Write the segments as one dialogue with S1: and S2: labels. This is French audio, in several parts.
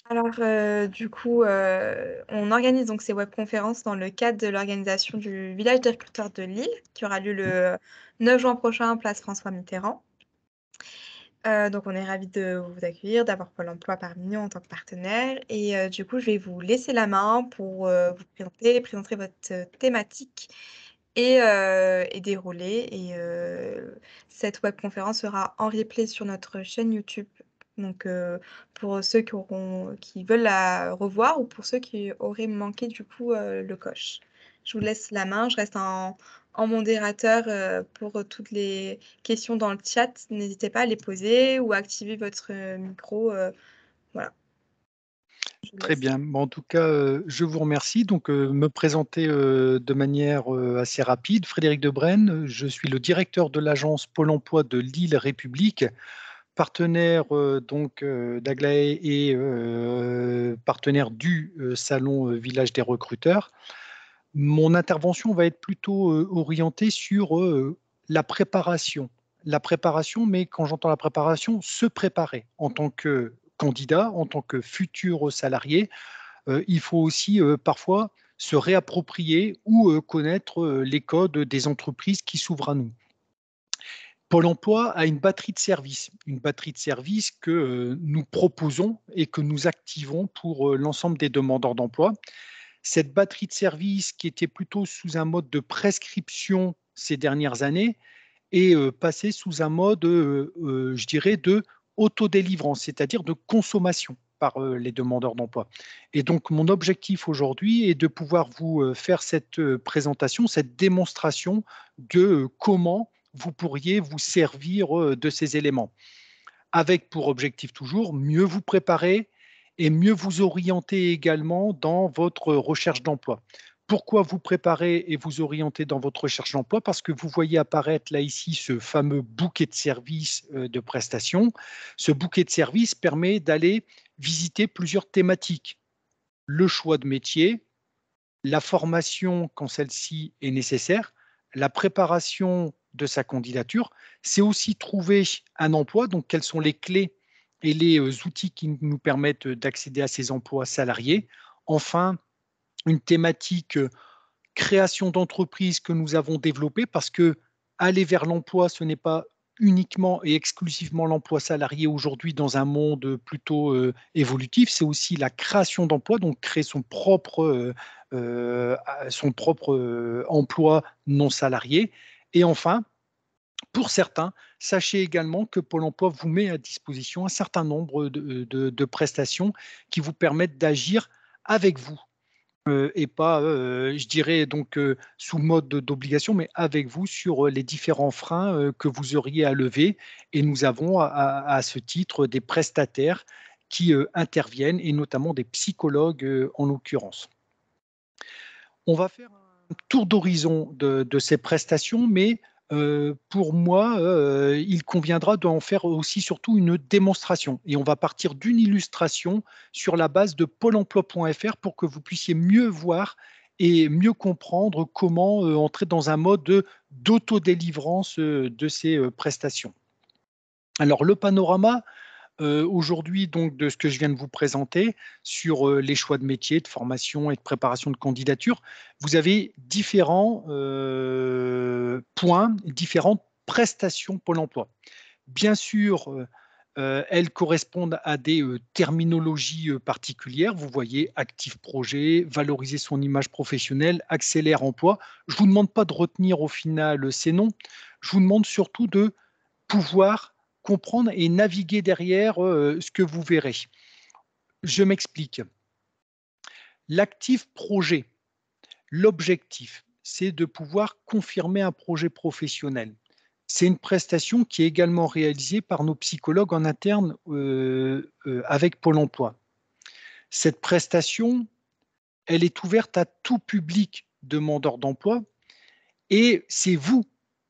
S1: Alors, du coup, on organise donc ces webconférences dans le cadre de l'organisation du village des recruteurs de Lille, qui aura lieu le 9 juin prochain, place François Mitterrand. Donc on est ravis de vous accueillir, d'avoir Pôle emploi parmi nous en tant que partenaire et du coup, je vais vous laisser la main pour, vous présenter votre thématique et dérouler cette webconférence sera en replay sur notre chaîne YouTube. Donc pour ceux qui veulent la revoir ou pour ceux qui auraient manqué du coup, le coche. Je vous laisse la main, je reste en modérateur, pour, toutes les questions dans le chat. N'hésitez pas à les poser ou à activer votre, micro, voilà, je vous
S2: Très
S1: laisse.
S2: bien. Bon, en tout cas, je vous remercie. Donc, me présenter de manière assez rapide. Frédéric Debrenne, je suis le directeur de l'agence Pôle emploi de Lille République, partenaire d'Aglaé et partenaire du salon Village des recruteurs. Mon intervention va être plutôt orientée sur la préparation. La préparation, mais quand j'entends la préparation, se préparer en tant que candidat, en tant que futur salarié. Il faut aussi parfois se réapproprier ou connaître les codes des entreprises qui s'ouvrent à nous. Pôle emploi a une batterie de services que nous proposons et que nous activons pour l'ensemble des demandeurs d'emploi. Cette batterie de services qui était plutôt sous un mode de prescription ces dernières années est passée sous un mode, je dirais, de autodélivrance, c'est-à-dire de consommation par les demandeurs d'emploi. Et donc, mon objectif aujourd'hui est de pouvoir vous faire cette présentation, cette démonstration de comment vous pourriez vous servir de ces éléments, avec pour objectif toujours mieux vous préparer et mieux vous orienter également dans votre recherche d'emploi. Pourquoi vous préparer et vous orienter dans votre recherche d'emploi? Parce que vous voyez apparaître là ici ce fameux bouquet de services de prestations. Ce bouquet de services permet d'aller visiter plusieurs thématiques. Le choix de métier, la formation quand celle-ci est nécessaire, la préparation de sa candidature, c'est aussi trouver un emploi, donc quelles sont les clés et les outils qui nous permettent d'accéder à ces emplois salariés. Enfin, une thématique création d'entreprise que nous avons développée parce que aller vers l'emploi, ce n'est pas uniquement et exclusivement l'emploi salarié aujourd'hui dans un monde plutôt évolutif, c'est aussi la création d'emplois, donc créer son propre emploi non salarié. Et enfin, pour certains, sachez également que Pôle emploi vous met à disposition un certain nombre de prestations qui vous permettent d'agir avec vous et pas, je dirais donc sous mode d'obligation, mais avec vous sur les différents freins que vous auriez à lever. Et nous avons à ce titre des prestataires qui interviennent et notamment des psychologues en l'occurrence. On va faire un tour d'horizon de ces prestations, mais pour moi, il conviendra d'en faire aussi surtout une démonstration et on va partir d'une illustration sur la base de pôle emploi.fr pour que vous puissiez mieux voir et mieux comprendre comment, entrer dans un mode d'autodélivrance, de ces, prestations. Alors le panorama, aujourd'hui, donc, de ce que je viens de vous présenter sur les choix de métier, de formation et de préparation de candidature, vous avez différents points, différentes prestations Pôle emploi. Bien sûr, elles correspondent à des terminologies particulières. Vous voyez, actif projet, valoriser son image professionnelle, accélère emploi. Je ne vous demande pas de retenir au final ces noms. Je vous demande surtout de pouvoir comprendre et naviguer derrière, ce que vous verrez. Je m'explique. L'actif projet, l'objectif, c'est de pouvoir confirmer un projet professionnel. C'est une prestation qui est également réalisée par nos psychologues en interne, avec Pôle emploi. Cette prestation, elle est ouverte à tout public demandeur d'emploi et c'est vous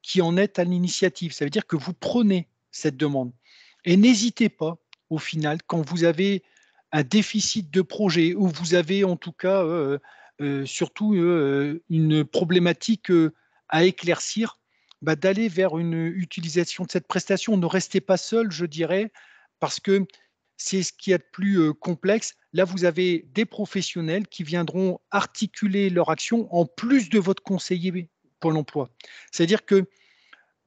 S2: qui en êtes à l'initiative. Ça veut dire que vous prenez cette demande. Et n'hésitez pas, au final, quand vous avez un déficit de projet ou vous avez en tout cas surtout une problématique à éclaircir, bah, d'aller vers une utilisation de cette prestation. Ne restez pas seul, je dirais, parce que c'est ce qu'il y a de plus complexe. Là, vous avez des professionnels qui viendront articuler leur action en plus de votre conseiller Pôle emploi. C'est-à-dire que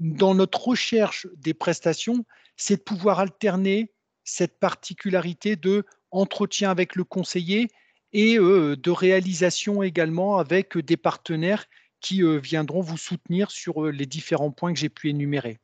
S2: dans notre recherche des prestations, c'est de pouvoir alterner cette particularité de entretien avec le conseiller et de réalisation également avec des partenaires qui viendront vous soutenir sur les différents points que j'ai pu énumérer.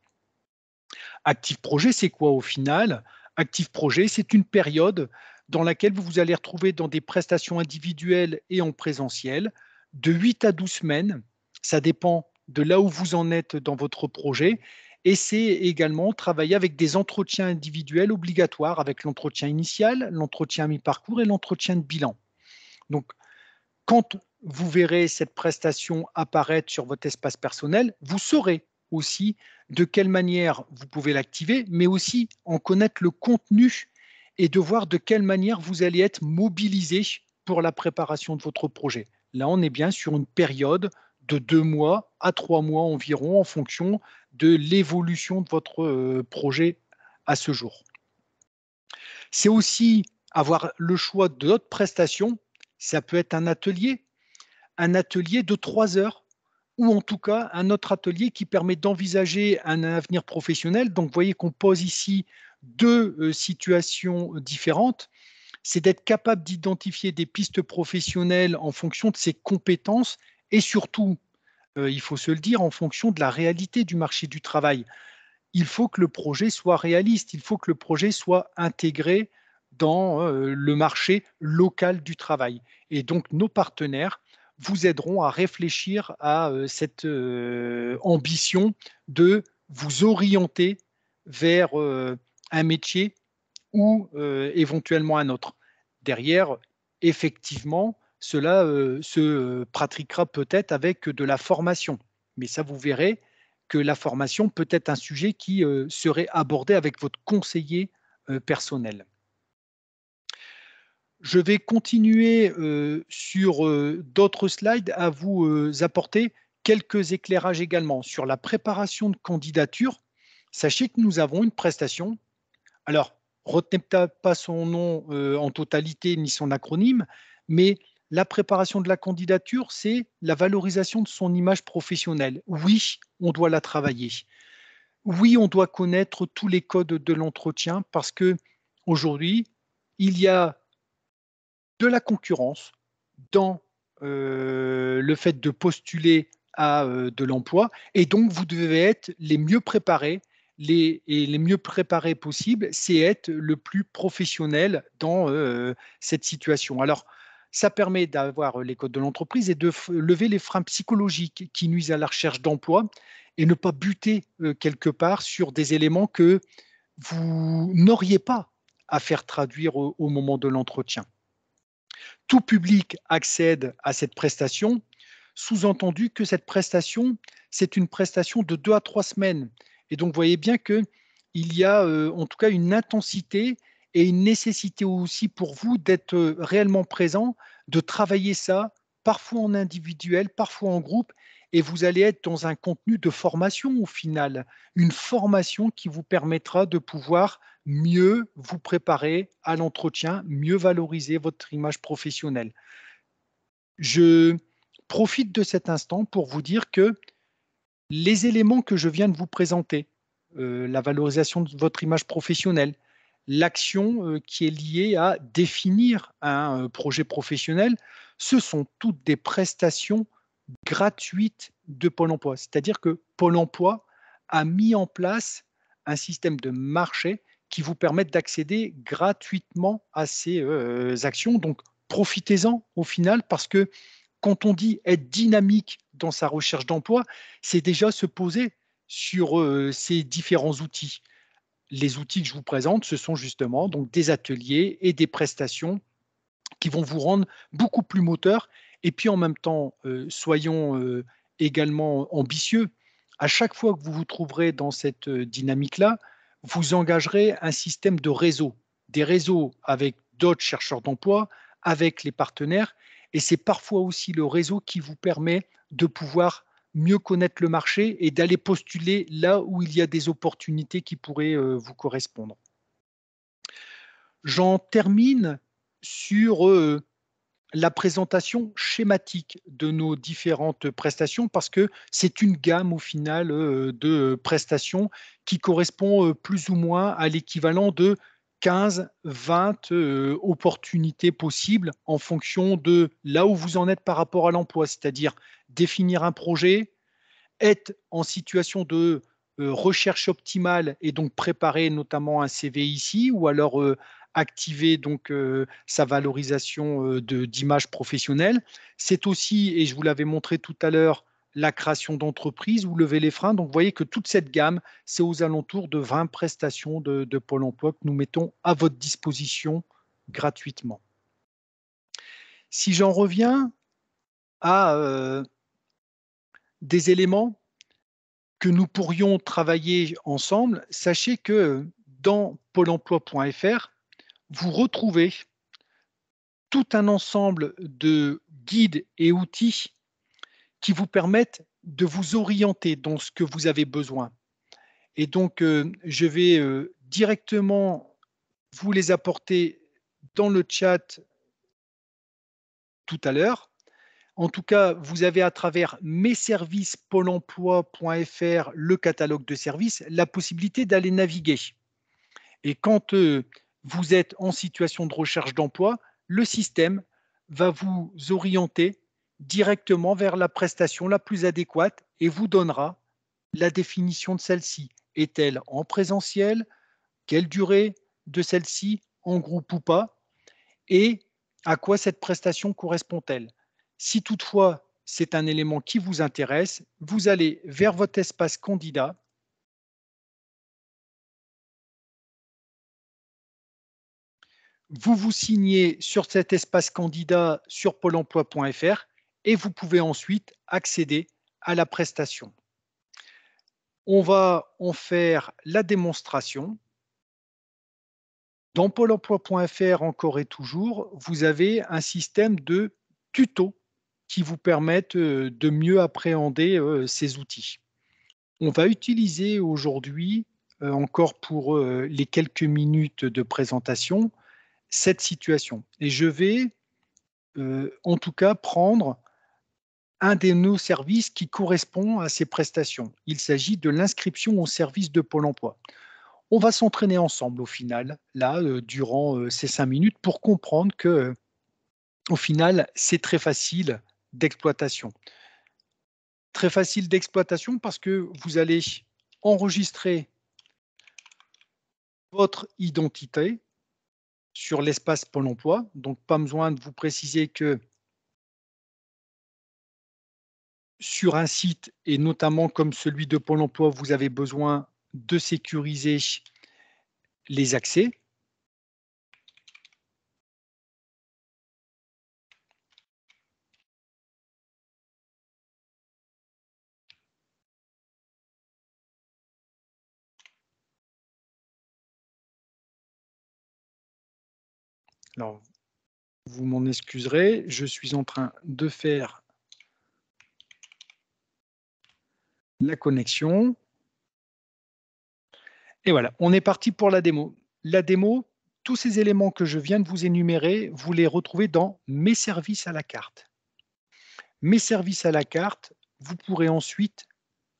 S2: Active Projet, c'est quoi au final? Active Projet, c'est une période dans laquelle vous allez retrouver dans des prestations individuelles et en présentiel de 8 à 12 semaines. Ça dépend de là où vous en êtes dans votre projet. Et c'est également travailler avec des entretiens individuels obligatoires, avec l'entretien initial, l'entretien mi-parcours et l'entretien de bilan. Donc, quand vous verrez cette prestation apparaître sur votre espace personnel, vous saurez aussi de quelle manière vous pouvez l'activer, mais aussi en connaître le contenu et de voir de quelle manière vous allez être mobilisé pour la préparation de votre projet. Là, on est bien sur une période de 2 mois à 3 mois environ en fonction de l'évolution de votre projet à ce jour. C'est aussi avoir le choix d'autres prestations. Ça peut être un atelier de 3 heures ou en tout cas un autre atelier qui permet d'envisager un avenir professionnel. Donc, vous voyez qu'on pose ici deux situations différentes. C'est d'être capable d'identifier des pistes professionnelles en fonction de ses compétences et surtout, il faut se le dire, en fonction de la réalité du marché du travail. Il faut que le projet soit réaliste, il faut que le projet soit intégré dans le marché local du travail. Et donc, nos partenaires vous aideront à réfléchir à cette ambition de vous orienter vers un métier ou éventuellement un autre. Derrière, effectivement, cela se pratiquera peut-être avec de la formation. Mais ça, vous verrez que la formation peut être un sujet qui serait abordé avec votre conseiller personnel. Je vais continuer sur d'autres slides à vous apporter quelques éclairages également sur la préparation de candidature. Sachez que nous avons une prestation. Alors, retenez peut-être pas son nom en totalité ni son acronyme, mais la préparation de la candidature, c'est la valorisation de son image professionnelle. Oui, on doit la travailler. Oui, on doit connaître tous les codes de l'entretien parce que aujourd'hui, il y a de la concurrence dans le fait de postuler à de l'emploi et donc vous devez être les mieux préparés et les mieux préparés possible, c'est être le plus professionnel dans cette situation. Alors, ça permet d'avoir les codes de l'entreprise et de lever les freins psychologiques qui nuisent à la recherche d'emploi et ne pas buter quelque part sur des éléments que vous n'auriez pas à faire traduire au moment de l'entretien. Tout public accède à cette prestation, sous-entendu que cette prestation, c'est une prestation de 2 à 3 semaines. Et donc, vous voyez bien qu'il y a en tout cas une intensité et une nécessité aussi pour vous d'être réellement présent, de travailler ça, parfois en individuel, parfois en groupe, et vous allez être dans un contenu de formation au final, une formation qui vous permettra de pouvoir mieux vous préparer à l'entretien, mieux valoriser votre image professionnelle. Je profite de cet instant pour vous dire que les éléments que je viens de vous présenter, la valorisation de votre image professionnelle, l'action qui est liée à définir un projet professionnel, ce sont toutes des prestations gratuites de Pôle emploi. C'est-à-dire que Pôle emploi a mis en place un système de marché qui vous permettent d'accéder gratuitement à ces actions. Donc, profitez-en au final parce que quand on dit être dynamique dans sa recherche d'emploi, c'est déjà se poser sur ces différents outils. Les outils que je vous présente, ce sont justement donc des ateliers et des prestations qui vont vous rendre beaucoup plus moteur. Et puis en même temps, soyons également ambitieux. À chaque fois que vous vous trouverez dans cette dynamique-là, vous engagerez un système de réseau, des réseaux avec d'autres chercheurs d'emploi, avec les partenaires. Et c'est parfois aussi le réseau qui vous permet de pouvoir mieux connaître le marché et d'aller postuler là où il y a des opportunités qui pourraient vous correspondre. J'en termine sur la présentation schématique de nos différentes prestations parce que c'est une gamme au final de prestations qui correspond plus ou moins à l'équivalent de 15-20 opportunités possibles en fonction de là où vous en êtes par rapport à l'emploi, c'est-à-dire définir un projet, être en situation de recherche optimale et donc préparer notamment un CV ici ou alors activer donc sa valorisation d'image professionnelle. C'est aussi, et je vous l'avais montré tout à l'heure, la création d'entreprise ou lever les freins. Donc, vous voyez que toute cette gamme, c'est aux alentours de 20 prestations de Pôle emploi que nous mettons à votre disposition gratuitement. Si j'en reviens à des éléments que nous pourrions travailler ensemble, sachez que dans pôle emploi.fr, vous retrouvez tout un ensemble de guides et outils qui vous permettent de vous orienter dans ce que vous avez besoin. Et donc, je vais directement vous les apporter dans le chat tout à l'heure. En tout cas, vous avez à travers mes services pôle emploi.fr, le catalogue de services, la possibilité d'aller naviguer. Et quand vous êtes en situation de recherche d'emploi, le système va vous orienter directement vers la prestation la plus adéquate et vous donnera la définition de celle-ci. Est-elle en présentiel? Quelle durée de celle-ci? En groupe ou pas? Et à quoi cette prestation correspond-elle? Si toutefois c'est un élément qui vous intéresse, vous allez vers votre espace candidat. Vous vous signez sur cet espace candidat sur pôle emploi.fr et vous pouvez ensuite accéder à la prestation. On va en faire la démonstration. Dans pôle emploi.fr, encore et toujours, vous avez un système de tutos qui vous permettent de mieux appréhender ces outils. On va utiliser aujourd'hui, encore pour les quelques minutes de présentation, cette situation. Et je vais en tout cas prendre un de nos services qui correspond à ces prestations. Il s'agit de l'inscription au service de Pôle emploi. On va s'entraîner ensemble au final, là, durant ces 5 minutes, pour comprendre que, au final, c'est très facile d'exploitation. Très facile d'exploitation parce que vous allez enregistrer votre identité sur l'espace Pôle emploi. Donc, pas besoin de vous préciser que sur un site, et notamment comme celui de Pôle emploi, vous avez besoin de sécuriser les accès. Alors, vous m'en excuserez, je suis en train de faire la connexion. Et voilà, on est parti pour la démo. La démo, tous ces éléments que je viens de vous énumérer, vous les retrouvez dans mes services à la carte. Mes services à la carte, vous pourrez ensuite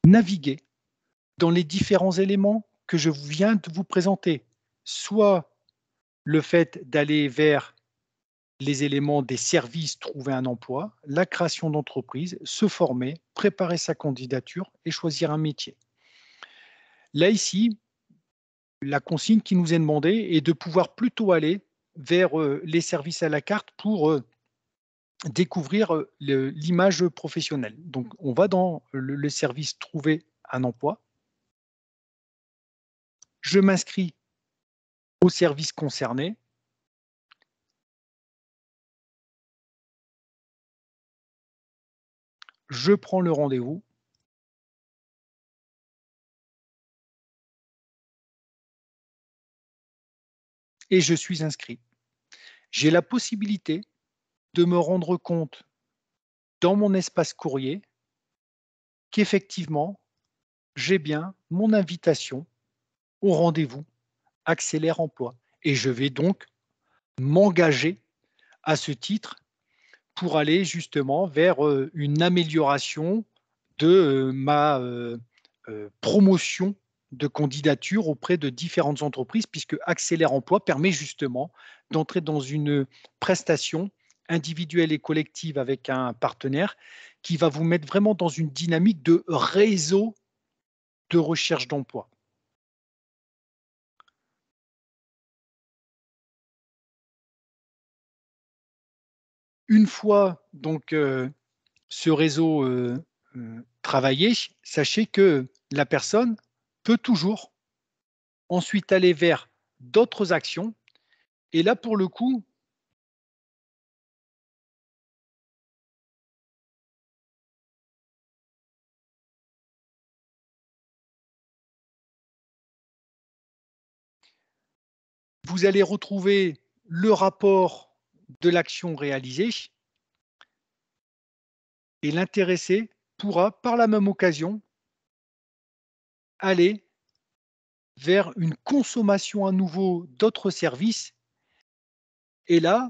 S2: naviguer dans les différents éléments que je viens de vous présenter, soit le fait d'aller vers les éléments des services, trouver un emploi, la création d'entreprise, se former, préparer sa candidature et choisir un métier. Là, ici, la consigne qui nous est demandée est de pouvoir plutôt aller vers les services à la carte pour découvrir l'image professionnelle. Donc, on va dans le service trouver un emploi. Je m'inscris au service concerné. Je prends le rendez-vous. Et je suis inscrit. J'ai la possibilité de me rendre compte dans mon espace courrier qu'effectivement, j'ai bien mon invitation au rendez-vous Accélère Emploi. Et je vais donc m'engager à ce titre pour aller justement vers une amélioration de ma promotion de candidature auprès de différentes entreprises, puisque Accélère Emploi permet justement d'entrer dans une prestation individuelle et collective avec un partenaire qui va vous mettre vraiment dans une dynamique de réseau de recherche d'emploi. Une fois donc ce réseau travaillé, sachez que la personne peut toujours ensuite aller vers d'autres actions. Et là, pour le coup, vous allez retrouver le rapport de l'action réalisée et l'intéressé pourra, par la même occasion, aller vers une consommation à nouveau d'autres services. Et là,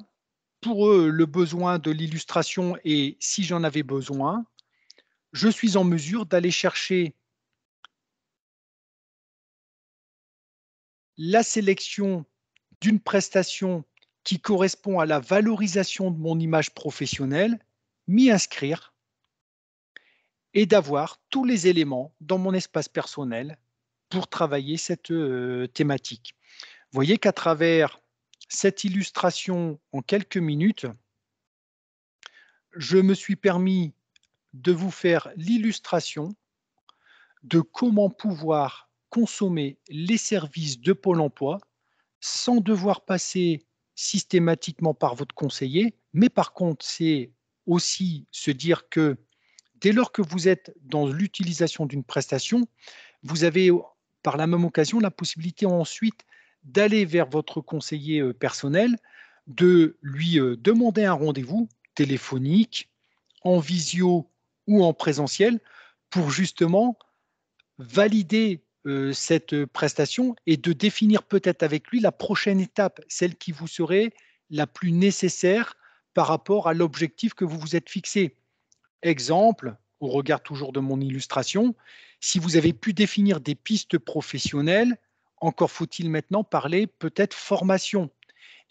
S2: pour eux, le besoin de l'illustration et si j'en avais besoin, je suis en mesure d'aller chercher la sélection d'une prestation qui correspond à la valorisation de mon image professionnelle, m'y inscrire et d'avoir tous les éléments dans mon espace personnel pour travailler cette thématique. Vous voyez qu'à travers cette illustration en quelques minutes, je me suis permis de vous faire l'illustration de comment pouvoir consommer les services de Pôle emploi sans devoir passer systématiquement par votre conseiller. Mais par contre, c'est aussi se dire que dès lors que vous êtes dans l'utilisation d'une prestation, vous avez par la même occasion la possibilité ensuite d'aller vers votre conseiller personnel, de lui demander un rendez-vous téléphonique, en visio ou en présentiel pour justement valider cette prestation et de définir peut-être avec lui la prochaine étape, celle qui vous serait la plus nécessaire par rapport à l'objectif que vous vous êtes fixé. Exemple, au regard toujours de mon illustration, si vous avez pu définir des pistes professionnelles, encore faut-il maintenant parler peut-être formation.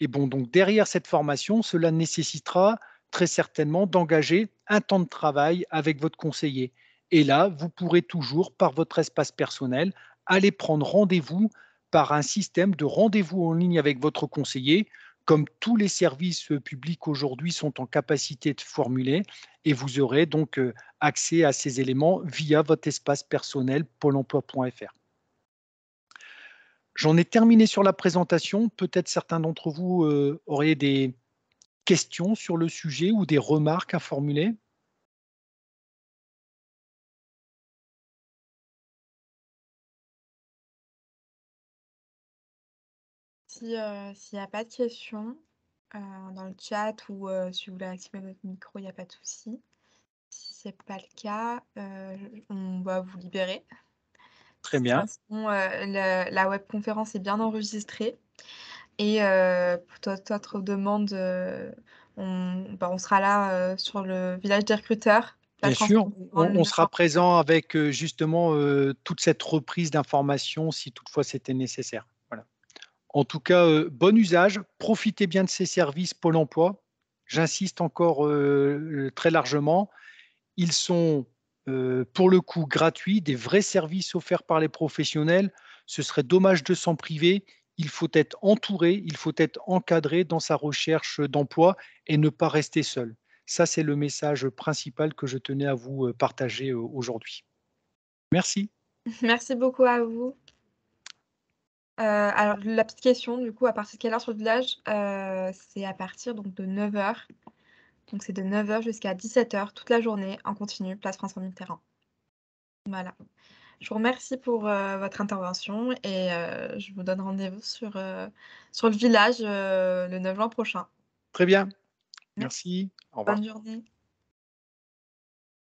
S2: Et bon, donc derrière cette formation, cela nécessitera très certainement d'engager un temps de travail avec votre conseiller. Et là, vous pourrez toujours, par votre espace personnel, aller prendre rendez-vous par un système de rendez-vous en ligne avec votre conseiller, comme tous les services publics aujourd'hui sont en capacité de formuler, et vous aurez donc accès à ces éléments via votre espace personnel pôle emploi.fr. J'en ai terminé sur la présentation. Peut-être certains d'entre vous auraient des questions sur le sujet ou des remarques à formuler?
S1: S'il n'y a pas de questions, dans le chat ou si vous voulez activer votre micro, il n'y a pas de souci. Si c'est pas le cas, on va vous libérer. De
S2: Très
S1: toute
S2: bien,
S1: façon, le la webconférence est bien enregistrée et pour toute autre demande, on sera là, sur le village des recruteurs,
S2: bien
S1: place
S2: sûr.
S1: François Mitterrand, le
S2: On
S1: 9
S2: sera
S1: juin prochain.
S2: présent avec justement toute cette reprise d'informations si toutefois c'était nécessaire. Voilà. En tout cas, bon usage, profitez bien de ces services Pôle emploi. J'insiste encore très largement. Ils sont pour le coup gratuits, des vrais services offerts par les professionnels. Ce serait dommage de s'en priver. Il faut être entouré, il faut être encadré dans sa recherche d'emploi et ne pas rester seul. Ça, c'est le message principal que je tenais à vous partager aujourd'hui. Merci.
S1: Merci beaucoup à vous. Alors la petite question du coup, à partir de quelle heure sur le village? C'est à partir donc de 9 heures. Donc c'est de 9 heures jusqu'à 17 heures toute la journée en continu, place François Mitterrand. Voilà. Je vous remercie pour, votre intervention et je vous donne rendez-vous sur le village, le 9 juin prochain.
S2: Très bien.
S1: Merci,
S2: Merci. Au revoir.
S1: bonne journée.